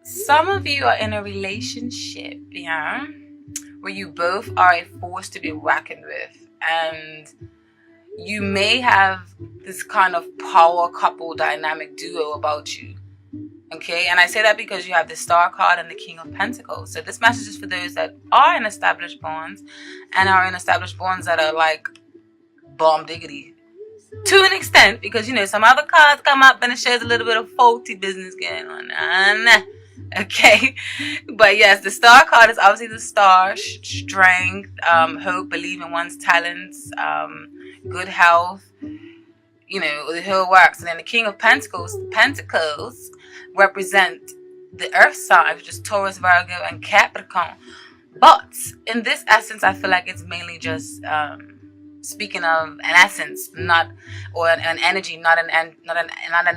Some of you are in a relationship, yeah, where you both are a force to be reckoned with, and you may have this kind of power couple dynamic duo about you. Okay, and I say that because you have the Star card and the King of Pentacles. So this message is for those that are in established bonds and are in established bonds that are like bomb diggity to an extent, because you know some other cards come up and it shows a little bit of faulty business going on. Okay, but yes, the Star card is obviously the star, strength, hope, believe in one's talents, good health, you know, the whole works. And then the King of Pentacles represent the earth sign, which is Taurus, Virgo, and Capricorn. But in this essence, I feel like it's mainly just speaking of an essence, not or an energy, not an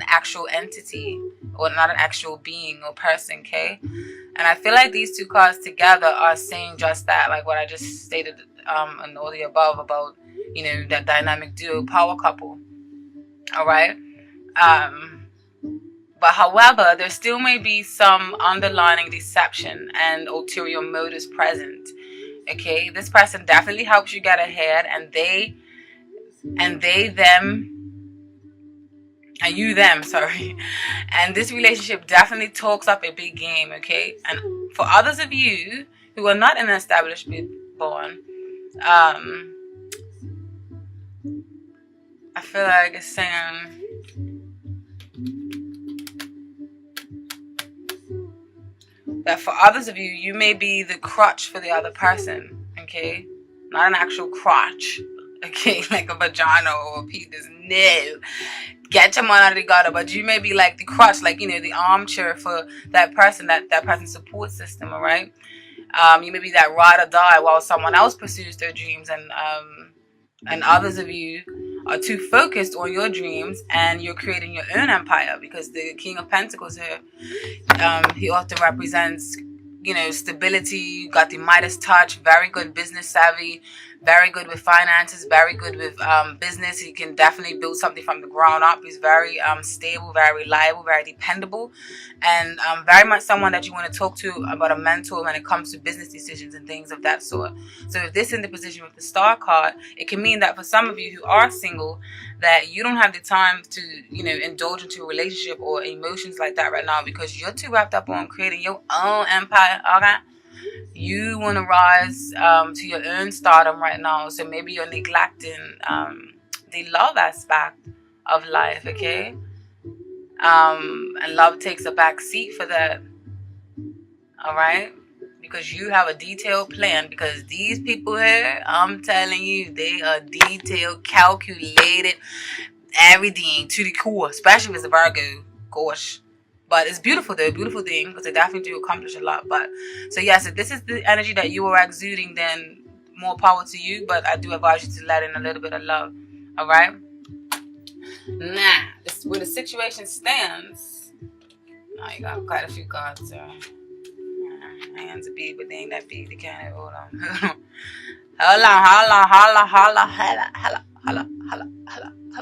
actual entity or not an actual being or person. Okay, and I feel like these two cards together are saying just that, like what I just stated in all the above about, you know, that dynamic duo power couple. All right. But however, there still may be some underlying deception and ulterior motives present. Okay, this person definitely helps you get ahead, and you them, sorry. And this relationship definitely talks up a big game. Okay, and for others of you who are not in an established bond, I feel like it's saying that for others of you, you may be the crutch for the other person, okay? Not an actual crotch, okay? Like a vagina or a penis. No. Get your money together, but you may be like the crutch, like, you know, the armchair for that person, that person's support system, all right? You may be that ride or die while someone else pursues their dreams, and others of you are too focused on your dreams and you're creating your own empire, because the King of Pentacles here, he often represents, you know, stability. You got the Midas touch, very good business savvy, very good with finances, very good with business. He can definitely build something from the ground up. He's very stable, very reliable, very dependable, and very much someone that you want to talk to about a mentor when it comes to business decisions and things of that sort. So if this is in the position with the Star card, it can mean that for some of you who are single, that you don't have the time to, you know, indulge into a relationship or emotions like that right now, because you're too wrapped up on creating your own empire. Okay, you want to rise to your own stardom right now. So maybe you're neglecting the love aspect of life. Okay, and love takes a back seat for that. All right, because you have a detailed plan, because these people here, I'm telling you, they are detailed, calculated, everything to the core, especially if it's a Virgo. Gosh. But it's beautiful though, beautiful thing, because they definitely do accomplish a lot. But so yes, if this is the energy that you are exuding, then more power to you. But I do advise you to let in a little bit of love. All right. Now, where the situation stands. Now you got quite a few cards. Hands a big, but they ain't that big. They can't hold on. Hold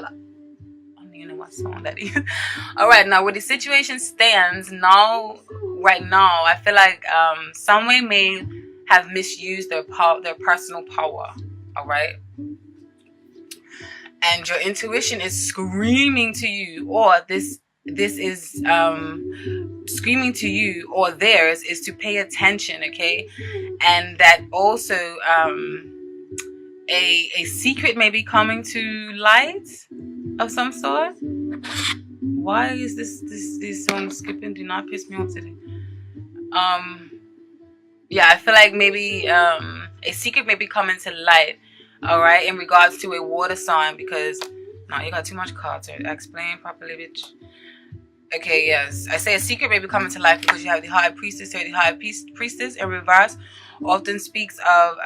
on. You know what song that is. All right, now where the situation stands now, right now, I feel like someone may have misused their personal power. All right, and your intuition is screaming to you, or this is screaming to you, or theirs is to pay attention. Okay, and that also a secret may be coming to light of some sort. Why is this song skipping? Do not piss me off today. Yeah, I feel like maybe a secret may be coming to light. All right, in regards to a water sign, because no, you got too much cards. Explain properly, bitch. Okay, yes, I say a secret may be coming to life because you have the High Priestess here. The High Priestess in reverse often speaks of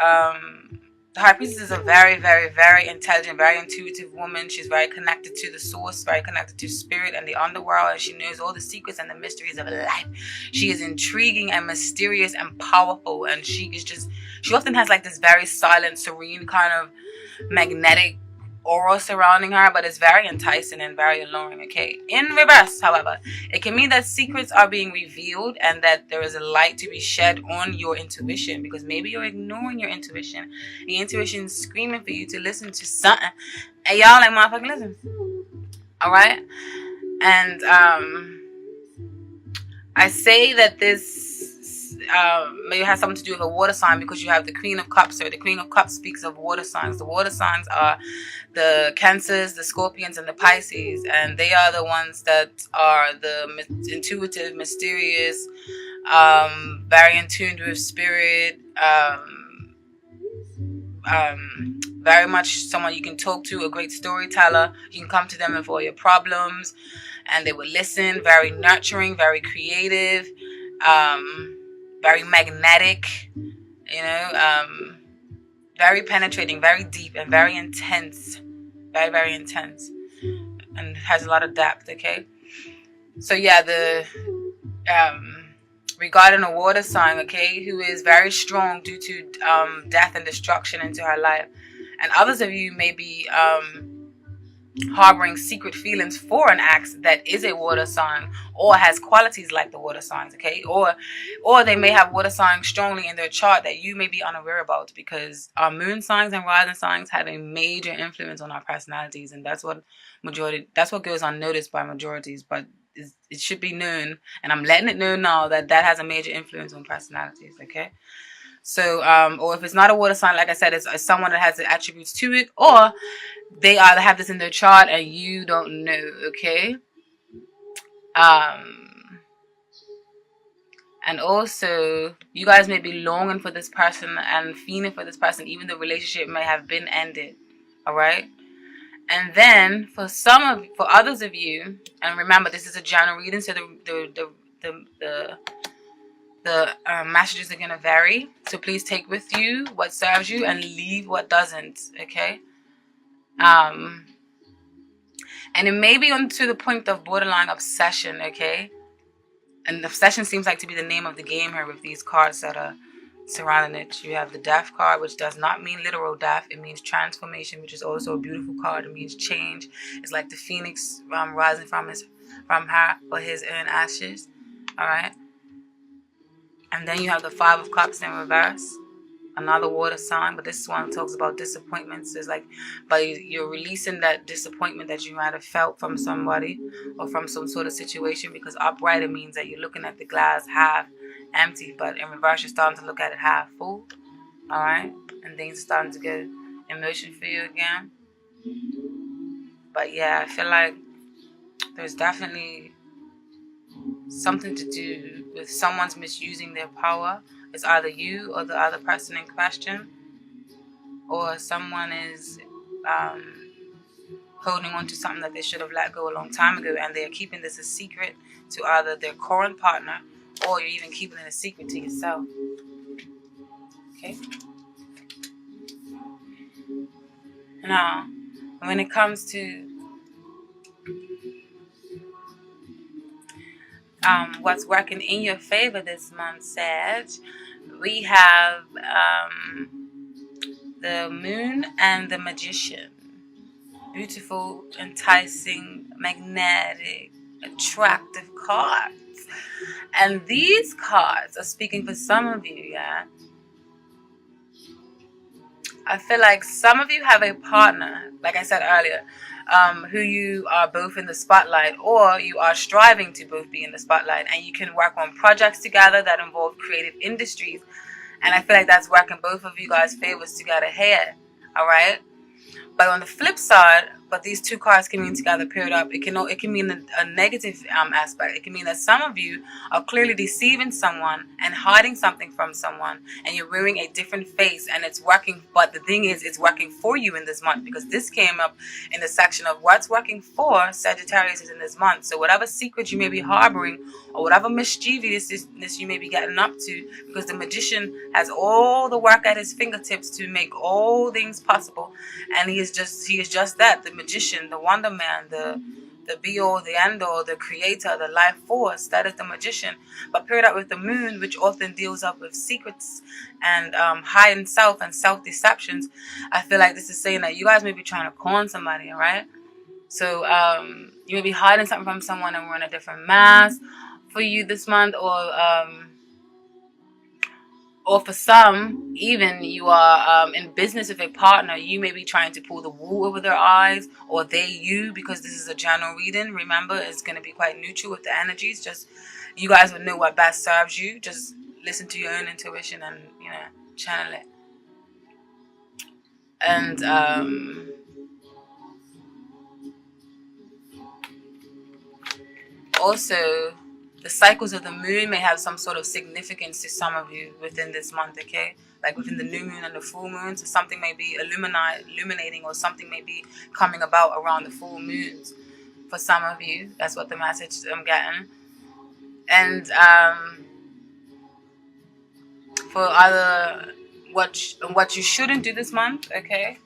the High Priestess is a very, very, very intelligent, very intuitive woman. She's very connected to the source, very connected to spirit and the underworld, and she knows all the secrets and the mysteries of life. She is intriguing and mysterious and powerful, and she often has like this very silent, serene kind of magnetic aura surrounding her, but it's very enticing and very alluring, okay? In reverse, however, it can mean that secrets are being revealed and that there is a light to be shed on your intuition, because maybe you're ignoring your intuition. Your intuition is screaming for you to listen to something, and y'all like, motherfucking listen. All right? And I say that this maybe has something to do with a water sign, because you have the Queen of Cups here. The Queen of Cups speaks of water signs. The water signs are the Cancers, the Scorpions, and the Pisces, and they are the ones that are the intuitive, mysterious, very in tune with spirit, very much someone you can talk to, a great storyteller. You can come to them with all your problems and they will listen. Very nurturing, very creative, very magnetic, you know, very penetrating, very deep, and very intense. Very, very intense. And has a lot of depth, okay? So yeah, the regarding a water sign, okay, who is very strong due to death and destruction into her life. And others of you may be harboring secret feelings for an ex that is a water sign or has qualities like the water signs, okay? Or they may have water signs strongly in their chart that you may be unaware about, because our moon signs and rising signs have a major influence on our personalities, and that's what goes unnoticed by majorities, but it should be known, and I'm letting it know now that has a major influence on personalities, okay? So, or if it's not a water sign, like I said, it's someone that has the attributes to it, or they either have this in their chart and you don't know, okay? And also, you guys may be longing for this person and feeling for this person, even though the relationship may have been ended, all right? And then for others of you, and remember, this is a general reading, so the messages are going to vary. So please take with you what serves you and leave what doesn't, okay? And it may be onto the point of borderline obsession, okay? And obsession seems like to be the name of the game here with these cards that are surrounding it. You have the death card, which does not mean literal death. It means transformation, which is also a beautiful card. It means change. It's like the phoenix rising from her or his own ashes. All right. And then you have the Five of Cups in reverse. Another water sign, but this one talks about disappointments. It's like, but you're releasing that disappointment that you might have felt from somebody or from some sort of situation, because upright, it means that you're looking at the glass half empty, but in reverse, you're starting to look at it half full. All right, and things are starting to get emotion for you again. But yeah, I feel like there's definitely something to do with someone's misusing their power. It's either you or the other person in question, or someone is holding on to something that they should have let go a long time ago, and they're keeping this a secret to either their current partner, or you're even keeping it a secret to yourself. Okay? Now, when it comes to what's working in your favor this month, Sag, we have the Moon and the Magician. Beautiful, enticing, magnetic, attractive cards. And these cards are speaking for some of you, yeah? I feel like some of you have a partner, like I said earlier, who you are both in the spotlight, or you are striving to both be in the spotlight, and you can work on projects together that involve creative industries. And I feel like that's working both of you guys' favors together here, all right? But on the flip side, but these two cards can mean together paired up. It can mean a negative aspect. It can mean that some of you are clearly deceiving someone and hiding something from someone, and you're wearing a different face, and it's working. But the thing is, it's working for you in this month, because this came up in the section of what's working for Sagittarius is in this month. So whatever secret you may be harboring, or whatever mischievousness you may be getting up to, because the Magician has all the work at his fingertips to make all things possible, and he is just that, the Magician, the Wonder Man, the the be-all, the end-all, the creator, the life force. That is the magician. But paired up with the moon, which often deals up with secrets and hiding self and self-deceptions, I feel like this is saying that you guys may be trying to con somebody, all right? So you may be hiding something from someone and wearing a different mask for you this month, or for some, even you are in business with a partner, you may be trying to pull the wool over their eyes, or they you, because this is a general reading. Remember, it's going to be quite neutral with the energies. Just you guys would know what best serves you. Just listen to your own intuition and, you know, channel it. And also, the cycles of the moon may have some sort of significance to some of you within this month, okay? Like within the new moon and the full moon, so something may be illuminating, or something may be coming about around the full moons for some of you. That's what the message I'm getting. And for other, what you shouldn't do this month, okay?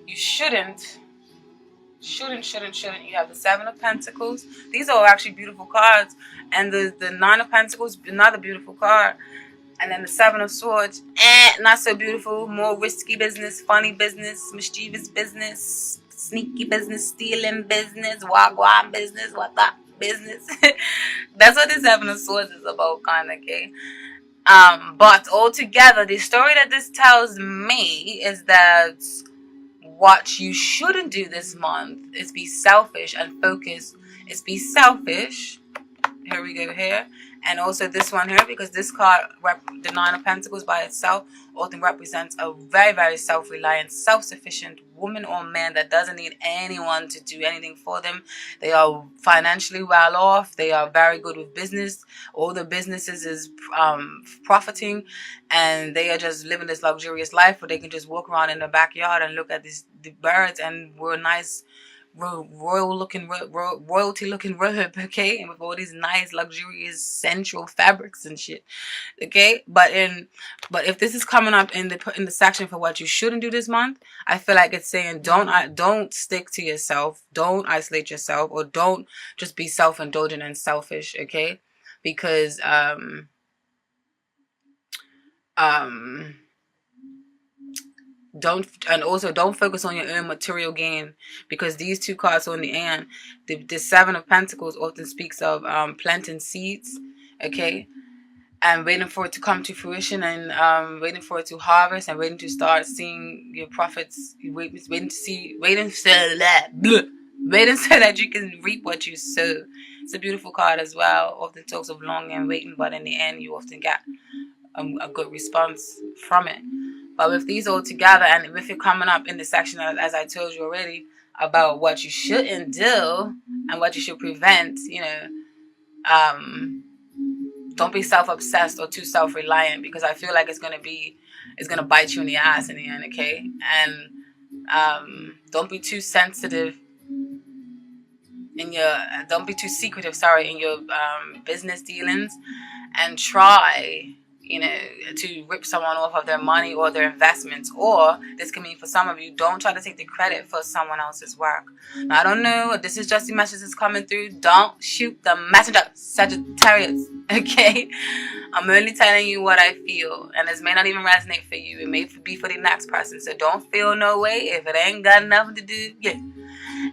You shouldn't. You have the Seven of Pentacles. These are actually beautiful cards. And the Nine of Pentacles, another beautiful card. And then the Seven of Swords, not so beautiful. More risky business, funny business, mischievous business, sneaky business, stealing business, wagwan business, what that business. That's what the Seven of Swords is about, kind of, okay? But altogether, the story that this tells me is that what you shouldn't do this month is be selfish and focus. Is be selfish. Here we go here. And also this one here, because this card, the Nine of Pentacles by itself, often represents a very, very self-reliant, self-sufficient woman or man that doesn't need anyone to do anything for them. They are financially well off. They are very good with business. All the businesses is profiting, and they are just living this luxurious life where they can just walk around in the backyard and look at the birds and wear nice royalty looking robe, okay, and with all these nice luxurious sensual fabrics and shit, okay. But if this is coming up in the section for what you shouldn't do this month, I feel like it's saying don't stick to yourself, don't isolate yourself, or don't just be self-indulgent and selfish, okay, because don't focus on your own material gain, because these two cards on the end, the Seven of Pentacles often speaks of planting seeds, okay, and waiting for it to come to fruition, and waiting for it to harvest, and waiting to start seeing your profits, waiting so that you can reap what you sow. It's a beautiful card as well. Often talks of long and waiting, but in the end you often get a good response from it. But with these all together, and if you're coming up in the section, as I told you already, about what you shouldn't do and what you should prevent, you know, don't be self-obsessed or too self-reliant, because I feel like it's gonna bite you in the ass in the end, okay? And don't be too sensitive don't be too secretive, in your business dealings, and try, you know, to rip someone off of their money or their investments. Or this can mean for some of you, don't try to take the credit for someone else's work. Now, I don't know, this is just the message that's coming through. Don't shoot the messenger, Sagittarius, okay? I'm only telling you what I feel, and this may not even resonate for you. It may be for the next person, so don't feel no way if it ain't got nothing to do. Yeah.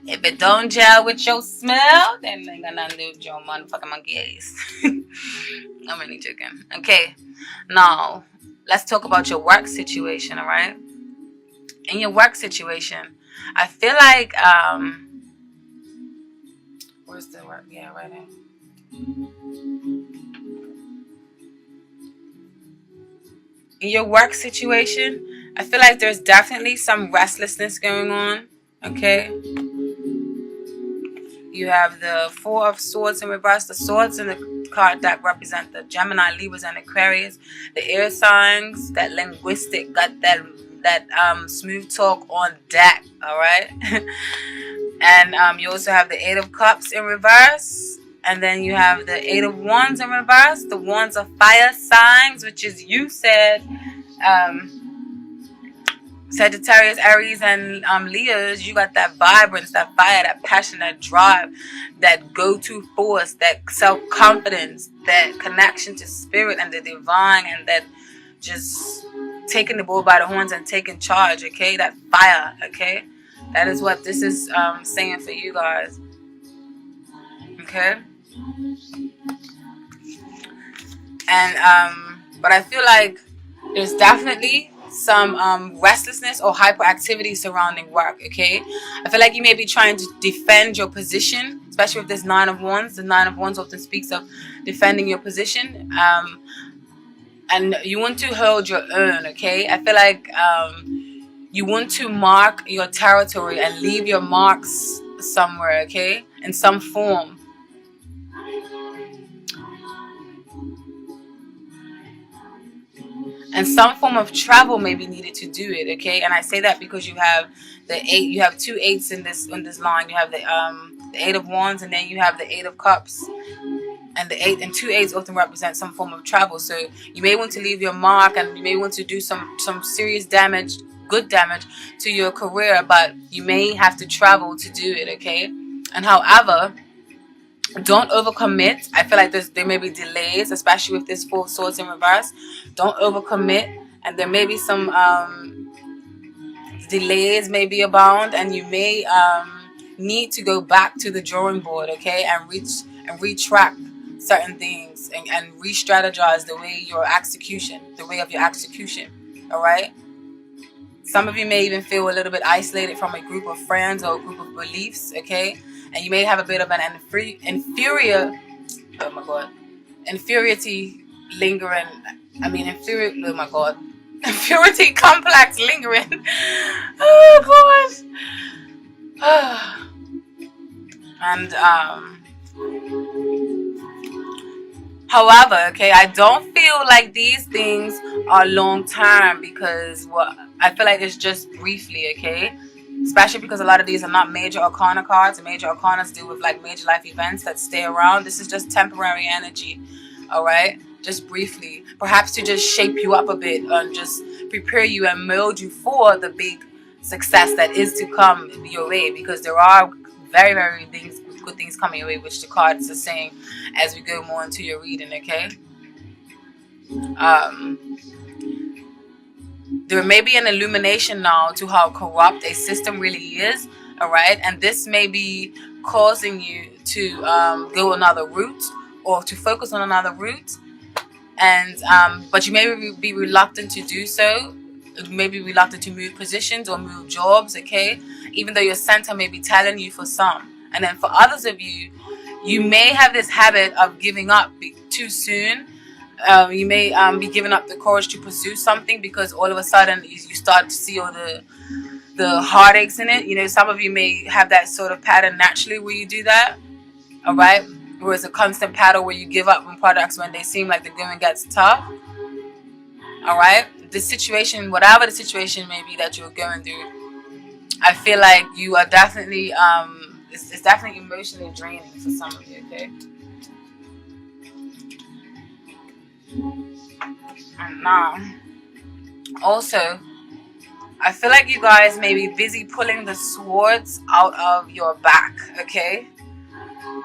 If it don't gel with your smell, then it ain't got nothing to do with your motherfucking monkey ass. I'm really joking. Okay, now let's talk about your work situation, all right? In your work situation, I feel like, where's the work? Yeah, right there. In your work situation, I feel like there's definitely some restlessness going on, okay? You have the Four of Swords in reverse. The swords in the card that represent the Gemini, Libras, and Aquarius. The air signs, that linguistic, got that smooth talk on deck, all right? And you also have the Eight of Cups in reverse. And then you have the Eight of Wands in reverse. The Wands are fire signs, which is, you said, Sagittarius, Aries, and Leos, you got that vibrance, that fire, that passion, that drive, that go-to force, that self-confidence, that connection to spirit and the divine, and that just taking the bull by the horns and taking charge, okay? That fire, okay? That is what this is saying for you guys, okay? And but I feel like there's definitely some restlessness or hyperactivity surrounding work, okay? I feel like you may be trying to defend your position, especially with this Nine of Wands. The Nine of Wands often speaks of defending your position, and you want to hold your own, okay? I feel like you want to mark your territory and leave your marks somewhere, okay? In some form. And some form of travel may be needed to do it, okay? And I say that because you have the 8, you have 2 8s in this line. You have the 8 of Wands, and then you have the 8 of Cups. And the 8 and 2 8s often represent some form of travel. So you may want to leave your mark, and you may want to do some serious damage, good damage to your career, but you may have to travel to do it, okay? And however, don't overcommit. I feel like there may be delays, especially with this 4 of Swords in reverse. Don't overcommit, and there may be some delays may be abound, and you may need to go back to the drawing board, okay, and retract certain things and re-strategize the way of your execution. All right. Some of you may even feel a little bit isolated from a group of friends or a group of beliefs, okay? And you may have a bit of an inferiority lingering. Inferiority complex lingering. Oh, gosh. And, however, okay, I don't feel like these things are long term, because I feel like it's just briefly, okay? Especially because a lot of these are not major arcana cards, and major arcanas deal with like major life events that stay around. This is just temporary energy, all right? Just briefly, perhaps to just shape you up a bit and just prepare you and mold you for the big success that is to come your way, because there are very, very good things coming your way, which the cards are saying as we go more into your reading, okay? There may be an illumination now to how corrupt a system really is, all right? And this may be causing you to go another route, or to focus on another route. And but you may be reluctant to do so. You may be reluctant to move positions or move jobs, okay? Even though your center may be telling you for some. And then for others of you, you may have this habit of giving up too soon. You may be giving up the courage to pursue something, because all of a sudden you start to see all the heartaches in it. You know, some of you may have that sort of pattern naturally where you do that, all right? Where it's a constant pattern where you give up on products when they seem like the going gets tough, all right? The situation, whatever the situation may be that you're going through, I feel like you are definitely, it's definitely emotionally draining for some of you, okay? And now, also, I feel like you guys may be busy pulling the swords out of your back, okay?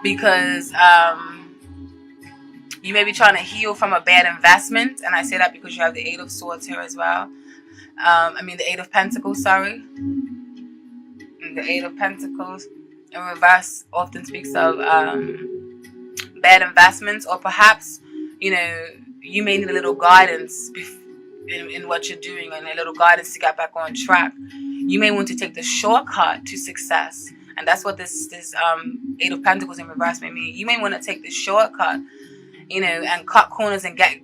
Because you may be trying to heal from a bad investment. And I say that because you have the 8 of Swords here as well. The 8 of Pentacles, sorry. And the 8 of Pentacles in reverse often speaks of bad investments, or perhaps, you know, you may need a little guidance in what you're doing, and a little guidance to get back on track. You may want to take the shortcut to success, and that's what this 8 of Pentacles in reverse may mean. You may want to take the shortcut, you know, and cut corners and get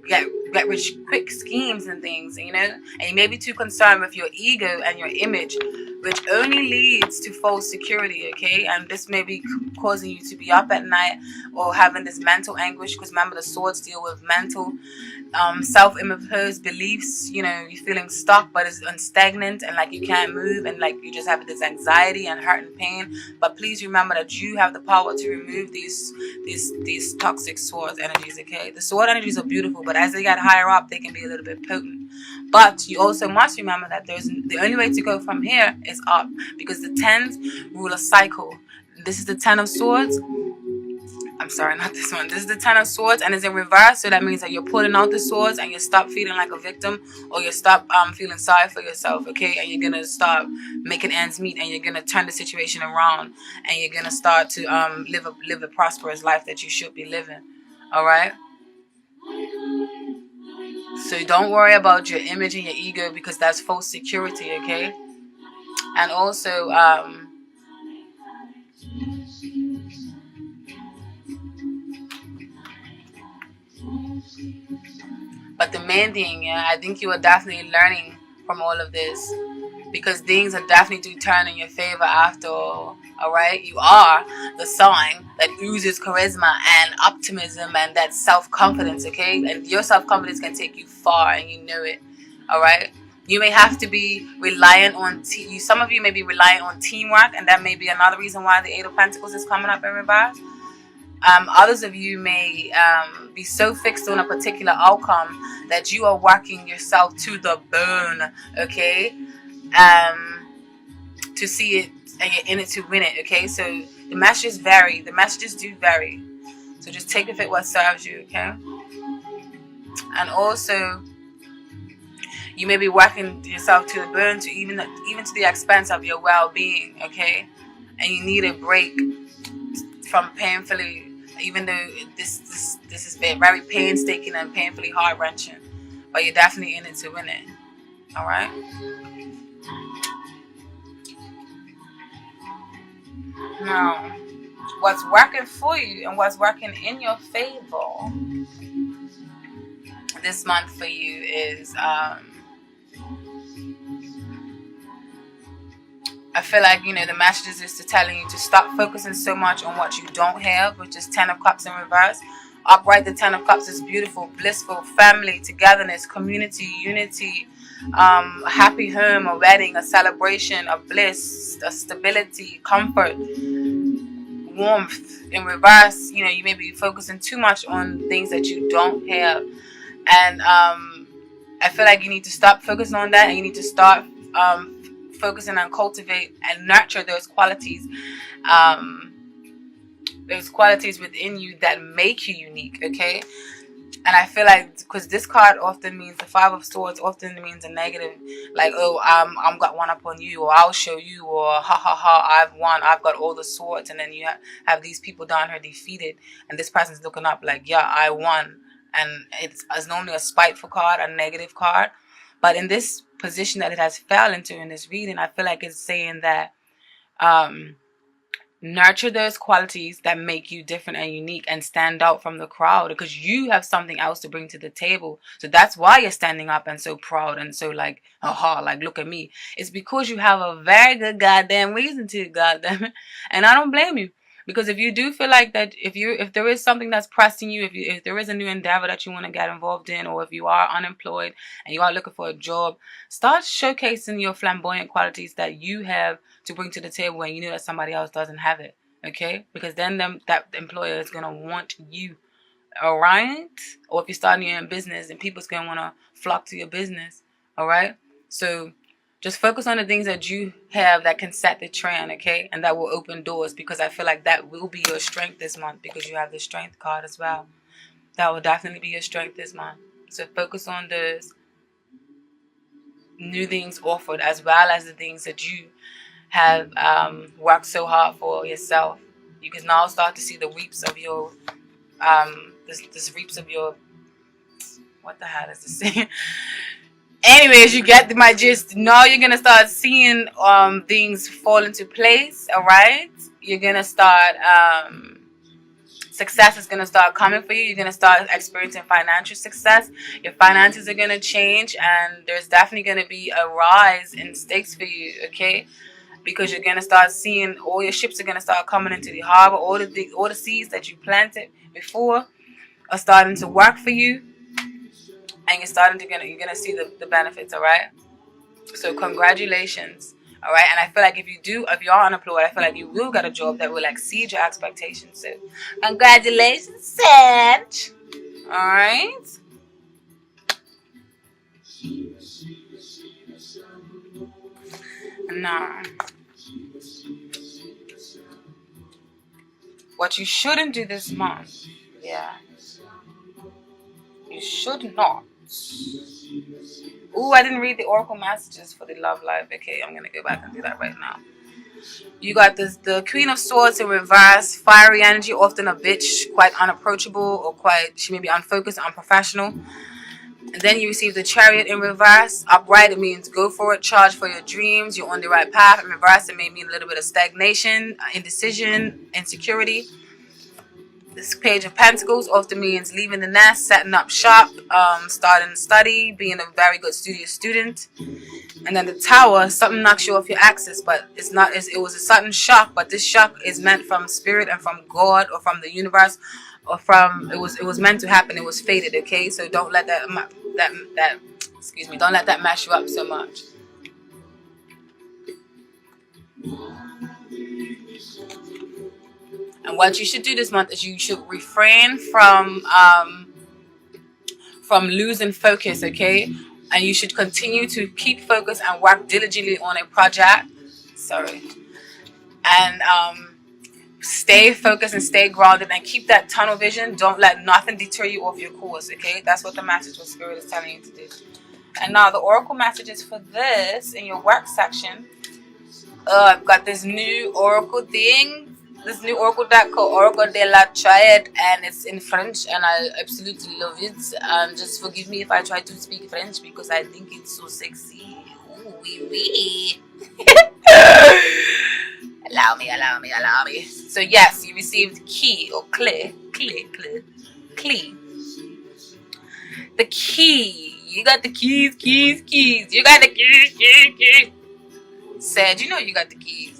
rich quick schemes and things, you know. And you may be too concerned with your ego and your image, which only leads to false security, okay? And this may be causing you to be up at night or having this mental anguish, because remember, the swords deal with mental self-imposed beliefs. You know, you're feeling stuck, but it's stagnant, and like you can't move, and like you just have this anxiety and hurt and pain. But please remember that you have the power to remove these toxic swords energies, okay? The sword energies are beautiful, but as they get higher up, they can be a little bit potent. But you also must remember that the only way to go from here is up, because the tens rule a cycle. This is the 10 of swords. I'm sorry, not this one. This is the 10 of swords, and it's in reverse. So that means that you're pulling out the swords and you stop feeling like a victim, or you stop feeling sorry for yourself, okay? And you're going to start making ends meet, and you're going to turn the situation around, and you're going to start to live a prosperous life that you should be living, all right? So don't worry about your image and your ego, because that's false security, okay? And also, but the main thing, yeah, I think you are definitely learning from all of this, because things are definitely do turn in your favor after all. All right, you are the sign that oozes charisma and optimism and that self-confidence, okay? And your self-confidence can take you far, and you know it. All right, you may have to be reliant on some of you may be reliant on teamwork, and that may be another reason why the 8 of Pentacles is coming up in reverse. Others of you may be so fixed on a particular outcome that you are working yourself to the bone, okay? To see it, and you're in it to win it, okay? So the messages vary. The messages do vary. So just take with it what serves you, okay? And also, you may be working yourself to the bone, to even to the expense of your well-being, okay? And you need a break from painfully, even though this is very painstaking and painfully heart-wrenching, but you're definitely in it to win it, all right? Now, what's working for you and what's working in your favor this month for you is, I feel like, you know, the messages is to telling you to stop focusing so much on what you don't have, which is 10 of Cups in reverse. Upright, the 10 of Cups is beautiful, blissful, family, togetherness, community, unity, a happy home, a wedding, a celebration, a bliss, a stability, comfort, warmth. In reverse, you know, you may be focusing too much on things that you don't have. And I feel like you need to stop focusing on that, and you need to start focusing on cultivate and nurture those qualities within you that make you unique, okay? And I feel like, because this card often means, the 5 of Swords often means a negative, like, oh, I'm got one up on you, or I'll show you, or ha ha ha, I've won, I've got all the swords. And then you have these people down here defeated, and this person's looking up like, yeah, I won. And it's normally a spiteful card, a negative card. But in this position that it has fell into in this reading, I feel like it's saying that nurture those qualities that make you different and unique and stand out from the crowd, because you have something else to bring to the table. So that's why you're standing up and so proud and so like, aha, like, look at me. It's because you have a very good goddamn reason to, goddamn it. And I don't blame you. Because if you do feel like that, if there is something that's pressing you, if there is a new endeavor that you want to get involved in, or if you are unemployed and you are looking for a job, start showcasing your flamboyant qualities that you have to bring to the table when you know that somebody else doesn't have it, okay? Because then that employer is going to want you, all right? Or if you're starting your own business, and people's going to want to flock to your business, all right? So just focus on the things that you have that can set the trend, okay? And that will open doors, because I feel like that will be your strength this month, because you have the Strength card as well. That will definitely be your strength this month. So focus on those new things offered, as well as the things that you have worked so hard for yourself. You can now start to see the reaps of your, this reaps of your, what the hell is this saying? Anyways, you get my gist. Now you're gonna start seeing things fall into place, all right? You're gonna start success is gonna start coming for you. You're gonna start experiencing financial success. Your finances are gonna change, and there's definitely gonna be a rise in stakes for you, okay? Because you're gonna start seeing all your ships are gonna start coming into the harbor. All the seeds that you planted before are starting to work for you. And you're gonna see the benefits, all right? So congratulations, all right? And I feel like if you're unemployed, I feel like you will get a job that will exceed your expectations. So congratulations, Sag. All right? Now, what you shouldn't do this month, yeah, you should not. Ooh, I didn't read the oracle messages for the love life. Okay, I'm gonna go back and do that right now. You got this, the Queen of Swords in reverse, fiery energy, often a bitch, quite unapproachable, or she may be unfocused, unprofessional. And then you receive the Chariot in reverse. Upright, it means go for it, charge for your dreams, you're on the right path. In reverse, it may mean a little bit of stagnation, indecision, insecurity. This Page of Pentacles often means leaving the nest, setting up shop, starting to study, being a very good studious student. And then the Tower, something knocks you off your axis, but it's not. It was a sudden shock, but this shock is meant from spirit and from God or from the universe, or from it was meant to happen. It was fated. Okay, so don't let that don't let that mess you up so much. And what you should do this month is you should refrain from losing focus, okay? And you should continue to keep focus and work diligently on a project. And stay focused and stay grounded and keep that tunnel vision. Don't let nothing deter you off your course, okay? That's what the message what Spirit is telling you to do. And now the oracle messages for this in your work section. I've got this new oracle thing. This new oracle deck called Oracle de la Triade, and it's in French, and I absolutely love it. Just forgive me if I try to speak French because I think it's so sexy. Ooh, wee wee. Allow me. So yes, you received key or clear. The key. You got the keys. You got the keys. Said, you know you got the keys.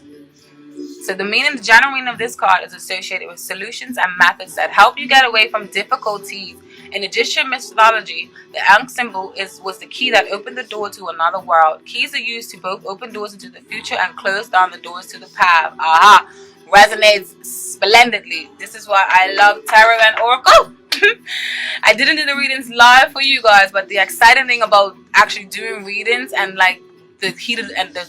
So the general meaning of this card is associated with solutions and methods that help you get away from difficulties. In Egyptian mythology, the Ankh symbol was the key that opened the door to another world. Keys are used to both open doors into the future and close down the doors to the past. Aha! Resonates splendidly. This is why I love tarot and oracle. I didn't do the readings live for you guys, but the exciting thing about actually doing readings and like the heat of and the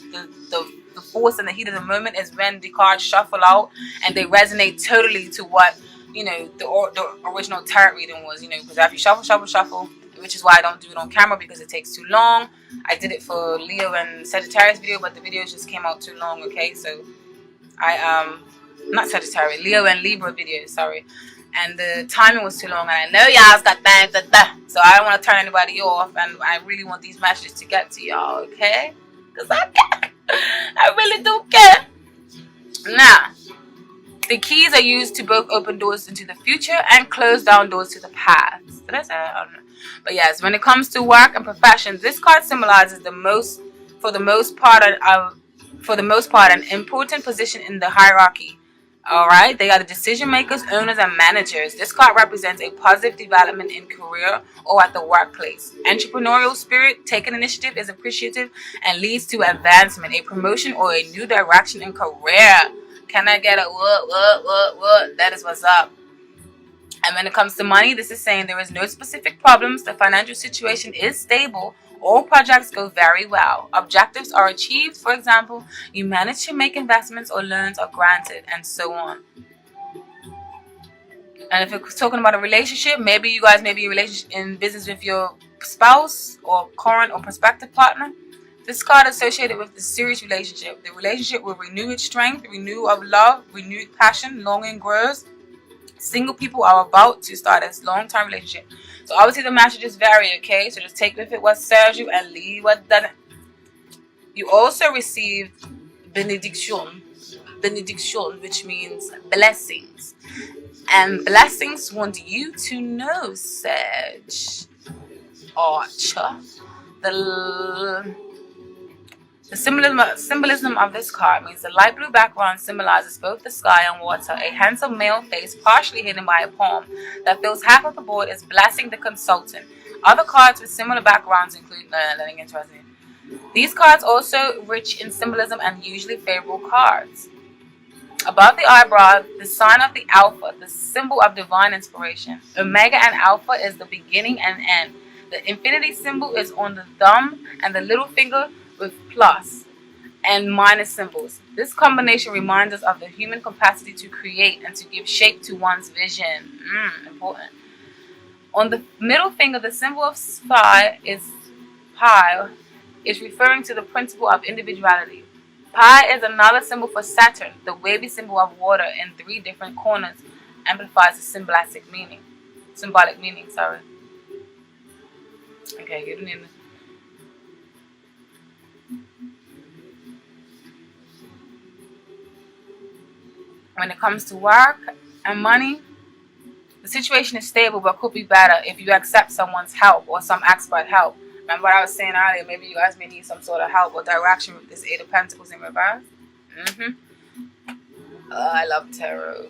force and the heat of the moment is when the cards shuffle out and they resonate totally to what, you know, the original tarot reading was, you know, because after you shuffle, which is why I don't do it on camera because it takes too long. I did it for Leo and Sagittarius video, but the videos just came out too long, okay? So I not Sagittarius, Leo and Libra video, sorry. And the timing was too long, and I know y'all's got things to do, so I don't want to turn anybody off, and I really want these messages to get to y'all, okay? Because I care. I really do care. Now, the keys are used to both open doors into the future and close down doors to the past. Did I say that? I don't know. But yes, when it comes to work and profession, this card symbolizes for the most part, an important position in the hierarchy. Alright, they are the decision makers, owners, and managers. This card represents a positive development in career or at the workplace. Entrepreneurial spirit, taking initiative, is appreciative and leads to advancement, a promotion, or a new direction in career. Can I get a what? That is what's up. And when it comes to money, this is saying there is no specific problems. The financial situation is stable. All projects go very well. Objectives are achieved. For example, you manage to make investments or loans are granted, and so on. And if we're talking about a relationship, maybe you guys may be in business with your spouse or current or prospective partner. This card associated with the serious relationship. The relationship will renew its strength, renew of love, renewed passion, longing grows. Single people are about to start a long-term relationship. So obviously the messages vary, okay? So just take with it what serves you and leave what doesn't. You also receive benediction, which means blessings. And blessings want you to know, Sag, Archer, the symbolism of this card means the light blue background symbolizes both the sky and water. A handsome male face, partially hidden by a palm, that fills half of the board is blessing the consultant. Other cards with similar backgrounds include nothing interesting. These cards also rich in symbolism and usually favorable cards. Above the eyebrow, the sign of the Alpha, the symbol of divine inspiration. Omega and Alpha is the beginning and end. The infinity symbol is on the thumb and the little finger with plus. and minus symbols. This combination reminds us of the human capacity to create and to give shape to one's vision. Important. On the middle finger, the symbol of Spee is referring to the principle of individuality. Pi is another symbol for Saturn. The wavy symbol of water in 3 different corners amplifies the symbolic meaning. Sorry. Okay, you don't need. When it comes to work and money, the situation is stable but could be better if you accept someone's help or some expert help. Remember what I was saying earlier? Maybe you guys may need some sort of help or direction with this 8 of Pentacles in reverse. I love tarot.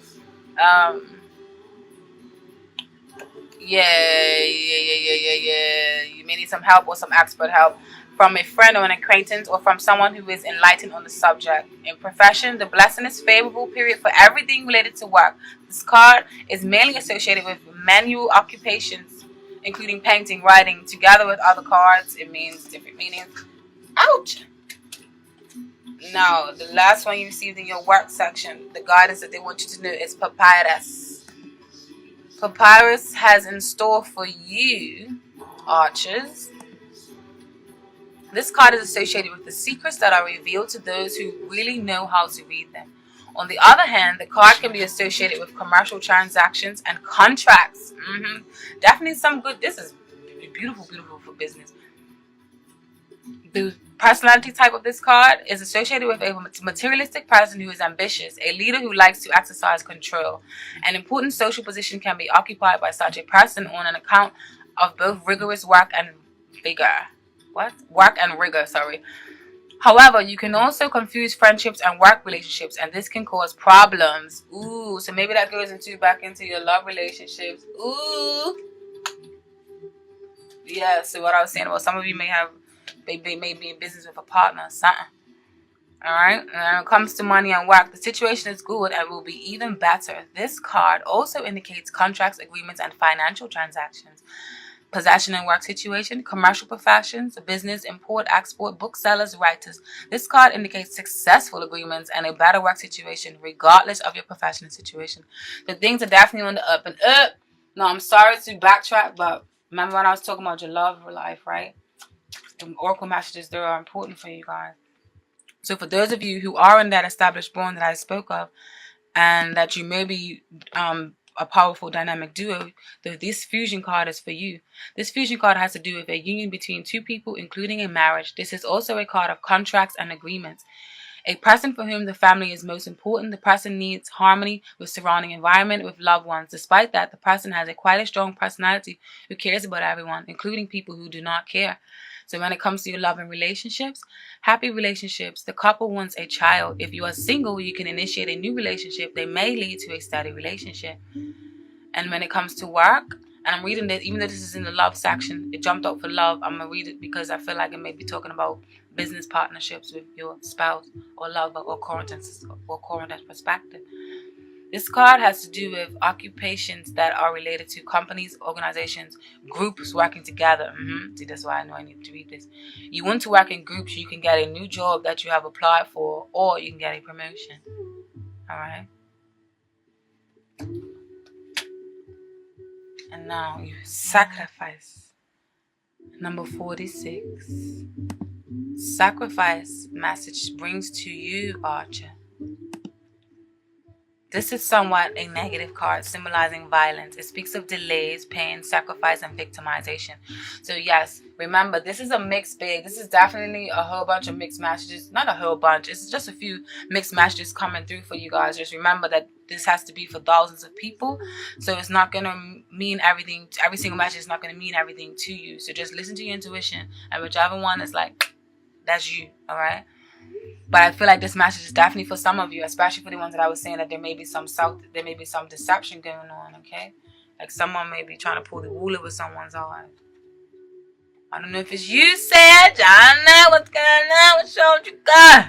Yeah. You may need some help or some expert help from a friend or an acquaintance or from someone who is enlightened on the subject. In profession, the blessing is favorable period for everything related to work. This card is mainly associated with manual occupations, including painting, writing. Together with other cards, it means different meanings. Ouch! Now, the last one you received in your work section, the guidance that they want you to know is Papyrus. Papyrus has in store for you, Archers. This card is associated with the secrets that are revealed to those who really know how to read them. On the other hand, the card can be associated with commercial transactions and contracts. Definitely some good. This is beautiful for business. The personality type of this card is associated with a materialistic person who is ambitious, a leader who likes to exercise control. An important social position can be occupied by such a person on an account of both rigorous work and vigor. However, you can also confuse friendships and work relationships, and this can cause problems. Ooh, so maybe that goes back into your love relationships. Ooh. Yeah, so what I was saying, well, some of you may be in business with a partner, something. Alright, when it comes to money and work, the situation is good and will be even better. This card also indicates contracts, agreements, and financial transactions. Possession and work situation, commercial professions, business, import, export, booksellers, writers. This card indicates successful agreements and a better work situation regardless of your professional situation. The things are definitely on the up and up. No, I'm sorry to backtrack, but remember when I was talking about your love life, right? The oracle messages, they are important for you guys. So for those of you who are in that established bond that I spoke of, and that you may be a powerful dynamic duo, this fusion card is for you. This fusion card has to do with a union between 2 people, including a marriage. This is also a card of contracts and agreements. A person for whom the family is most important. The person needs harmony with surrounding environment, with loved ones. Despite that, the person has quite a strong personality who cares about everyone, including people who do not care. So when it comes to your love and relationships, happy relationships, the couple wants a child. If you are single, you can initiate a new relationship. They may lead to a steady relationship. And when it comes to work, and I'm reading this, even though this is in the love section, it jumped out for love. I'm going to read it because I feel like it may be talking about business partnerships with your spouse or lover or current perspective. This card has to do with occupations that are related to companies, organizations, groups working together. See, that's why I know I need to read this. You want to work in groups, you can get a new job that you have applied for, or you can get a promotion. All right? And now you sacrifice. Number 46. Sacrifice message brings to you, Archer. This is somewhat a negative card symbolizing violence. It speaks of delays, pain, sacrifice, and victimization. So yes, remember, this is a mixed bag. This is definitely a whole bunch of mixed messages. Not a whole bunch. It's just a few mixed messages coming through for you guys. Just remember that this has to be for thousands of people. So it's not going to mean everything. Every single message is not going to mean everything to you. So just listen to your intuition. And whichever one is like, that's you. All right? But I feel like this message is definitely for some of you, especially for the ones that I was saying that there may be some deception going on, okay? Like someone may be trying to pull the wool over someone's eyes. I don't know if it's you, Sag. I don't know what's going on. What showed you got?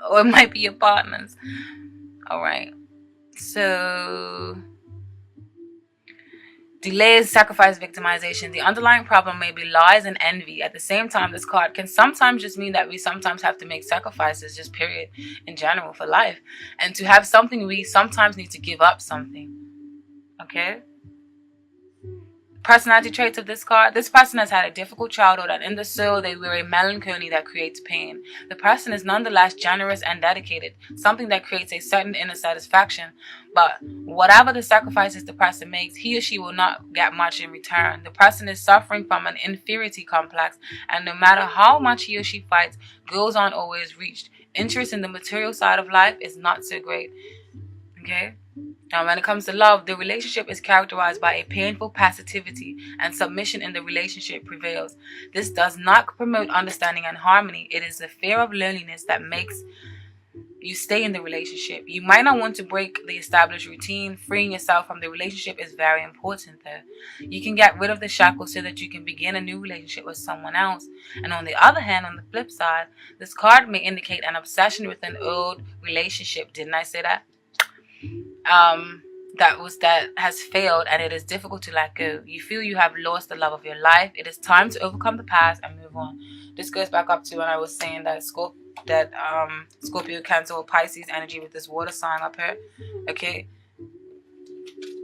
Or it might be your partners. All right. So Delays, sacrifice, victimization. The underlying problem may be lies and envy. At the same time, this card can sometimes just mean that we sometimes have to make sacrifices, just period, in general, for life. And to have something, we sometimes need to give up something. Okay? Personality traits of this card. This person has had a difficult childhood, and in the soul they wear a melancholy that creates pain. The person is nonetheless generous and dedicated, something that creates a certain inner satisfaction. But whatever the sacrifices the person makes, he or she will not get much in return. The person is suffering from an inferiority complex, and no matter how much he or she fights, goals aren't always reached. Interest in the material side of life is not so great. Okay? Now, when it comes to love, the relationship is characterized by a painful passivity, and submission in the relationship prevails. This does not promote understanding and harmony. It is the fear of loneliness that makes you stay in the relationship. You might not want to break the established routine. Freeing yourself from the relationship is very important, though. You can get rid of the shackles so that you can begin a new relationship with someone else. And on the other hand, on the flip side, this card may indicate an obsession with an old relationship. Didn't I say that? That has failed, and it is difficult to let go. You feel you have lost the love of your life. It is time to overcome the past and move on. This goes back up to when I was saying that Scorpio, Cancer, or Pisces energy with this water sign up here. Okay,